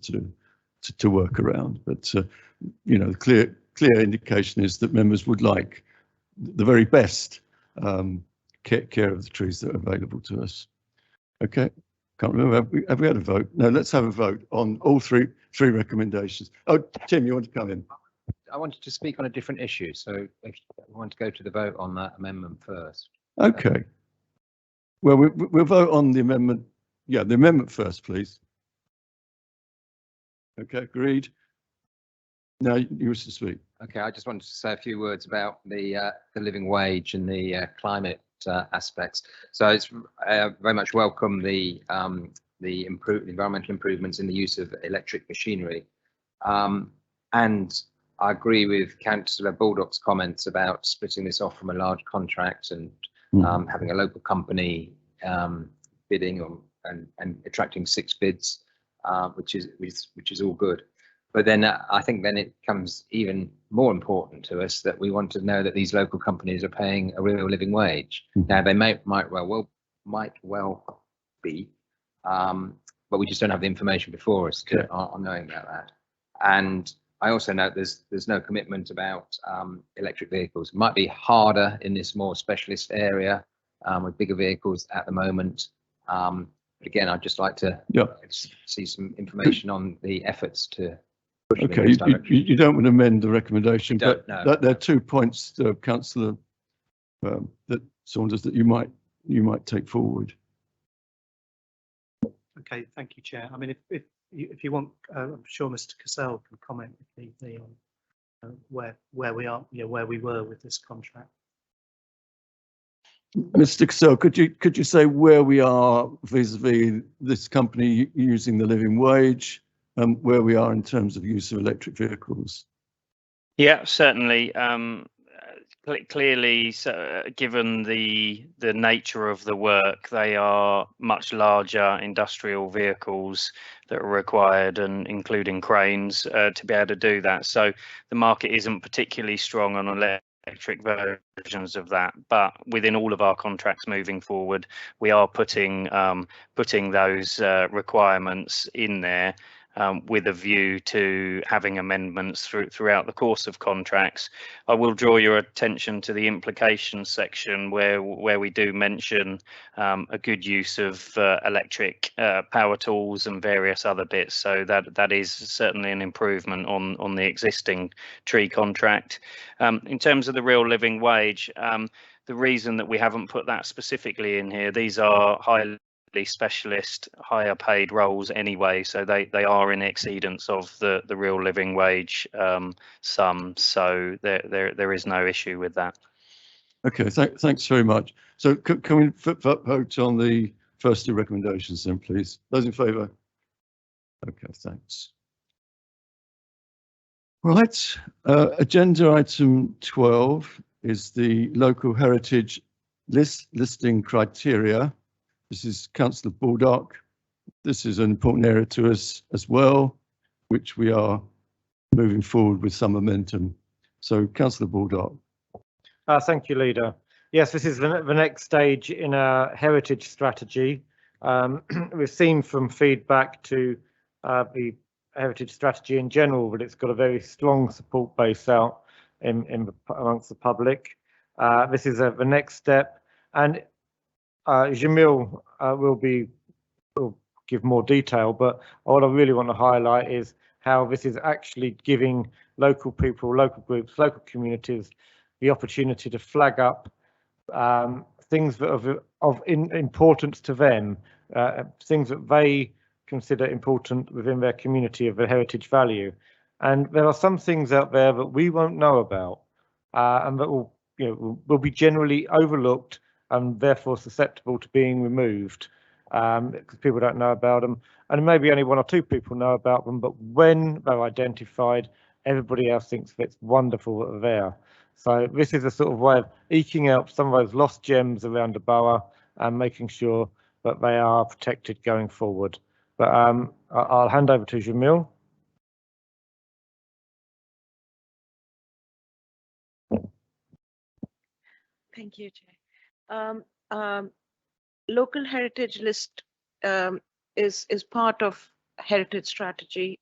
to work around. But the clear indication is that members would like the very best care of the trees that are available to us. Okay, can't remember. Have we had a vote? No, let's have a vote on all three recommendations. Oh, Tim, you want to come in? I wanted to speak on a different issue, so if you want to go to the vote on that amendment first. Okay. Well, we'll vote on the amendment. Yeah, the amendment first, please. Okay, agreed. Now you wish to speak. Okay, I just wanted to say a few words about the living wage and the climate aspects. So it's very much welcome the environmental improvements in the use of electric machinery, and I agree with Councillor Baldock's comments about splitting this off from a large contract and having a local company bidding and attracting 6 bids, which is all good. But then I think then it becomes even more important to us that we want to know that these local companies are paying a real living wage. Now they might well be, but we just don't have the information before us on knowing about that. And I also note there's no commitment about electric vehicles. It might be harder in this more specialist area with bigger vehicles at the moment. But again, I'd just like to see some information on the efforts to push them in this direction. You don't want to amend the recommendation, but there are 2 points, Councillor Saunders, that you might take forward. Okay, thank you, Chair. I mean, if you want, I'm sure Mr. Cassell can comment if need be on where we are, where we were with this contract. Mr. Cassell, could you say where we are vis-a-vis this company using the living wage, where we are in terms of use of electric vehicles? Yeah, certainly. Clearly, given the nature of the work, they are much larger industrial vehicles that are required, and including cranes, to be able to do that. So the market isn't particularly strong on electric versions of that, but within all of our contracts moving forward, we are putting those requirements in there. With a view to having amendments throughout the course of contracts. I will draw your attention to the implications section where we do mention a good use of electric power tools and various other bits. So that is certainly an improvement on the existing tree contract. In terms of the real living wage, the reason that we haven't put that specifically in here, these are highly specialist, higher paid roles anyway, so they are in exceedance of the real living wage sum, so there is no issue with that. Okay, thanks very much. So can we vote on the first two recommendations then, please? Those in favour? Okay, thanks. Right, agenda item 12 is the local heritage listing criteria. This is Councillor Baldock. This is an important area to us as well, which we are moving forward with some momentum. So, Councillor Baldock. Thank you, Leader. Yes, this is the next stage in our heritage strategy. We've seen from feedback to the heritage strategy in general that it's got a very strong support base out amongst the public. This is the next step, and Jamil will give more detail, but what I really want to highlight is how this is actually giving local people, local groups, local communities the opportunity to flag up things that are of importance to them, things that they consider important within their community of a heritage value. And there are some things out there that we won't know about, and that will be generally overlooked and therefore susceptible to being removed because people don't know about them, and maybe only one or two people know about them, but when they're identified, everybody else thinks it's wonderful that they're there. So this is a sort of way of eking out some of those lost gems around the borough and making sure that they are protected going forward. But I'll hand over to Jamil. Thank you, Chair. Local heritage list is part of heritage strategy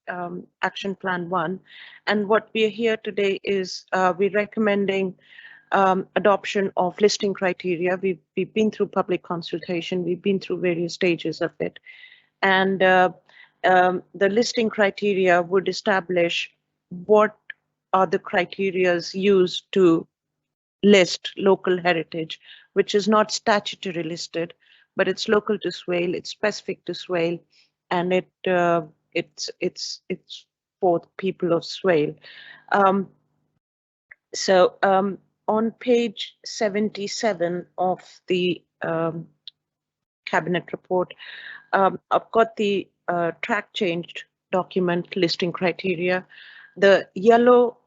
action plan 1, and what we are here today is we're recommending adoption of listing criteria. We've been through public consultation, we've been through various stages of it, and the listing criteria would establish what are the criterias used to list local heritage, which is not statutory listed, but it's local to Swale, it's specific to Swale, and it's for the people of Swale. So on page 77 of the cabinet report, I've got the track changed document listing criteria. The yellow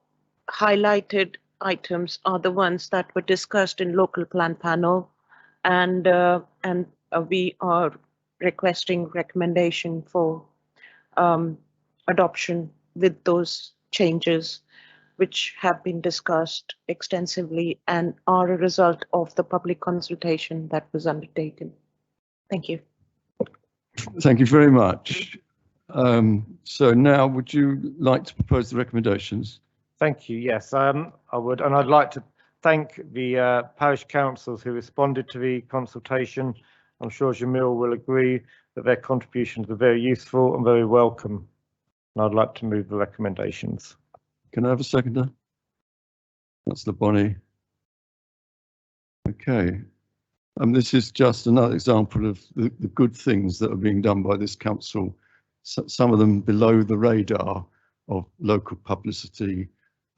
highlighted items are the ones that were discussed in local plan panel, and we are requesting recommendation for adoption with those changes, which have been discussed extensively and are a result of the public consultation that was undertaken. Thank you. Thank you very much. So now, would you like to propose the recommendations? Thank you. Yes, I would, and I'd like to thank the parish councils who responded to the consultation. I'm sure Jamil will agree that their contributions were very useful and very welcome. And I'd like to move the recommendations. Can I have a seconder? That's the Bonnie. Okay. This is just another example of the good things that are being done by this council. Some of them below the radar of local publicity,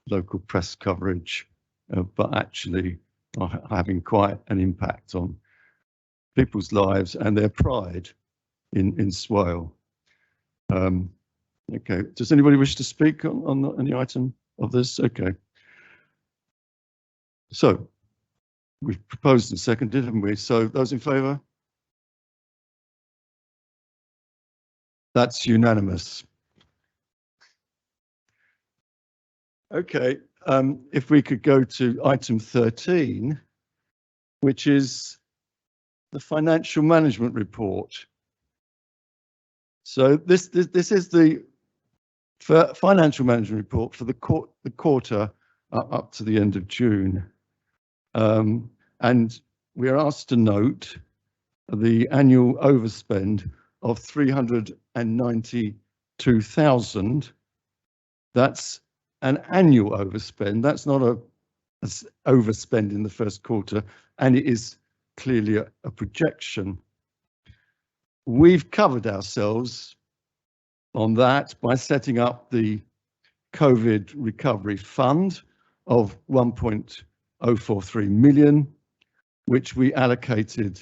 local press coverage, but actually are having quite an impact on people's lives and their pride in Swale. Okay, does anybody wish to speak on any item of this? Okay. So we've proposed and seconded, haven't we? So those in favour? That's unanimous. Okay, if we could go to item 13, which is the financial management report. So this is the financial management report for the quarter up to the end of June. And we are asked to note the annual overspend of 392,000. That's an annual overspend. That's not a overspend in the first quarter, and it is clearly a projection. We've covered ourselves on that by setting up the COVID recovery fund of 1.043 million, which we allocated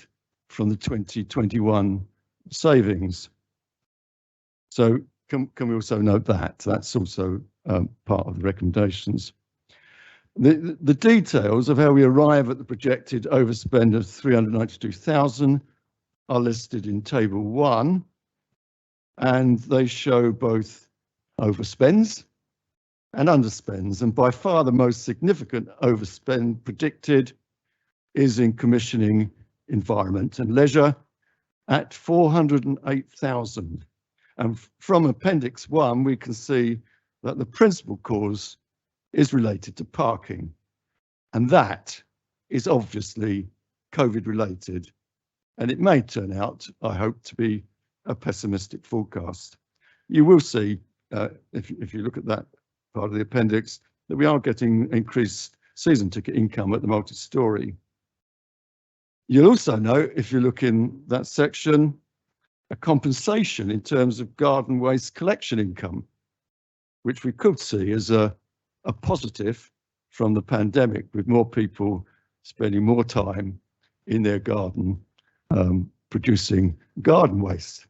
from the 2021 savings. So can we also note that? That's also part of the recommendations. The details of how we arrive at the projected overspend of 392,000 are listed in table 1, and they show both overspends and underspends, and by far the most significant overspend predicted is in commissioning, environment and leisure at 408,000. And from Appendix 1 we can see that the principal cause is related to parking, and that is obviously COVID related, and it may turn out, I hope, to be a pessimistic forecast. You will see, if you look at that part of the appendix, that we are getting increased season ticket income at the multi-storey. You'll also note, if you look in that section, a compensation in terms of garden waste collection income, which we could see as a positive from the pandemic, with more people spending more time in their garden producing garden waste.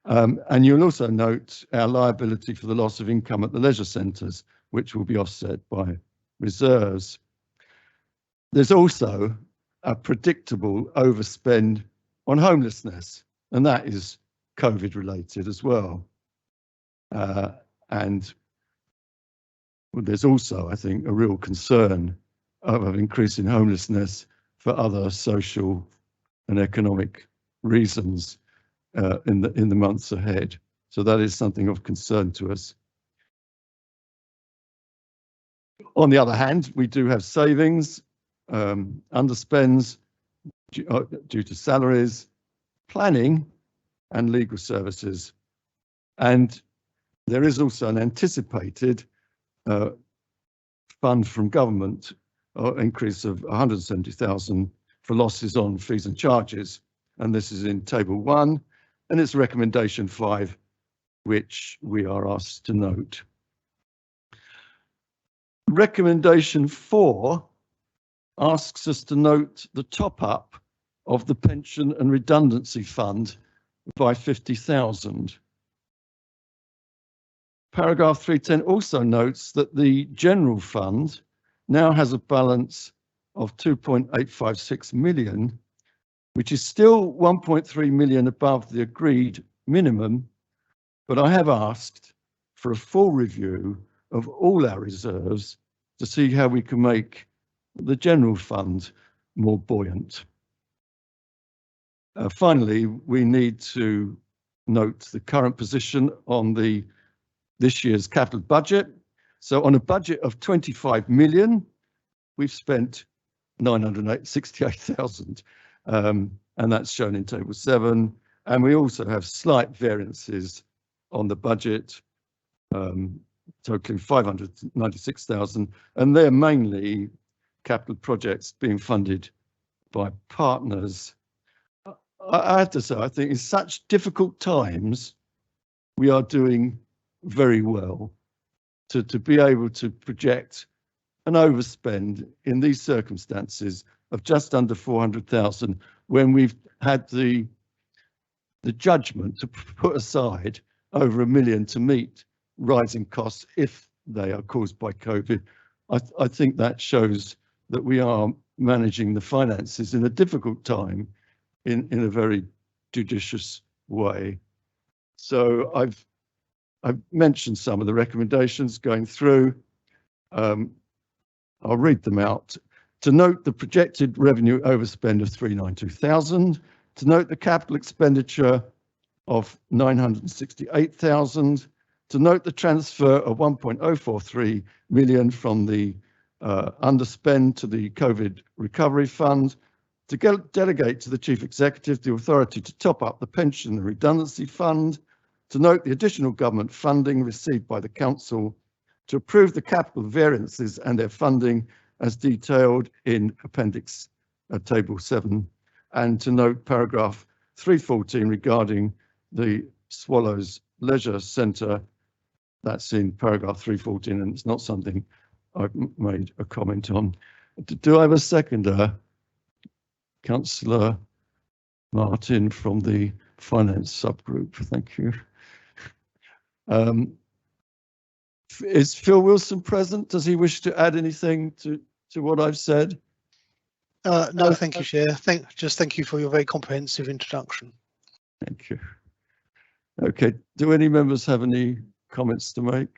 And you'll also note our liability for the loss of income at the leisure centres, which will be offset by reserves. There's also a predictable overspend on homelessness, and that is COVID related as well. And there's also, I think, a real concern of an increase in homelessness for other social and economic reasons in the months ahead. So that is something of concern to us. On the other hand, we do have savings, underspends due to salaries, planning and legal services. And there is also an anticipated fund from government increase of 170,000 for losses on fees and charges. And this is in table 1, and it's recommendation 5, which we are asked to note. Recommendation 4 asks us to note the top up of the pension and redundancy fund by 50,000. Paragraph 310 also notes that the general fund now has a balance of 2.856 million, which is still 1.3 million above the agreed minimum, but I have asked for a full review of all our reserves to see how we can make the general fund more buoyant. Finally, we need to note the current position on this year's capital budget. So on a budget of 25 million, we've spent 968,000, and that's shown in table 7. And we also have slight variances on the budget, totaling 596,000, and they're mainly capital projects being funded by partners. I have to say, I think in such difficult times, we are doing very well to be able to project an overspend in these circumstances of just under 400,000 when we've had the judgment to put aside over £1 million to meet rising costs if they are caused by COVID. I think that shows that we are managing the finances in a difficult time in a very judicious way. So I've mentioned some of the recommendations going through. I'll read them out. To note the projected revenue overspend of 392,000. To note the capital expenditure of 968,000. To note the transfer of 1.043 million from the underspend to the COVID recovery fund. To delegate to the chief executive the authority to top up the pension and redundancy fund. To note the additional government funding received by the council. To approve the capital variances and their funding as detailed in appendix table 7. And to note paragraph 314 regarding the Swallows Leisure Centre. That's in paragraph 314, and it's not something I've made a comment on. Do I have a seconder? Councillor Martin from the finance subgroup. Thank you. Is Phil Wilson present? Does he wish to add anything to what I've said? No, thank you, Chair. Thank you for your very comprehensive introduction. Thank you. Okay, do any members have any comments to make?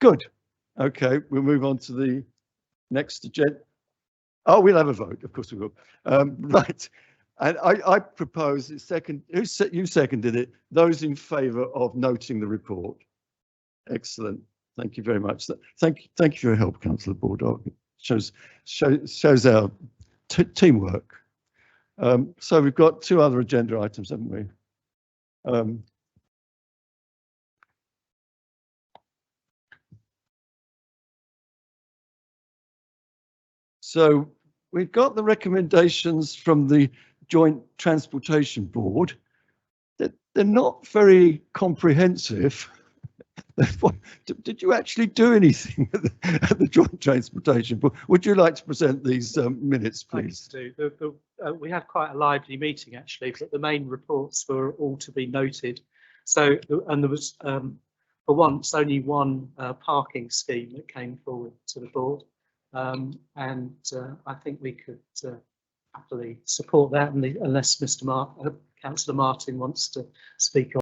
Good. Okay, we'll move on to the next agenda. Oh, we'll have a vote. Of course we will. Right. And I propose second. You seconded it. Those in favour of noting the report. Excellent. Thank you very much. Thank you for your help, Councillor Bordeaux. Shows our teamwork. So we've got 2 other agenda items, haven't we? So we've got the recommendations from the Joint Transportation Board. They're not very comprehensive. Did you actually do anything at the Joint Transportation Board? Would you like to present these minutes, please? We had quite a lively meeting actually, but the main reports were all to be noted. So, and there was for once only one parking scheme that came forward to the board, and I think we could happily support that, unless Councillor Martin wants to speak on.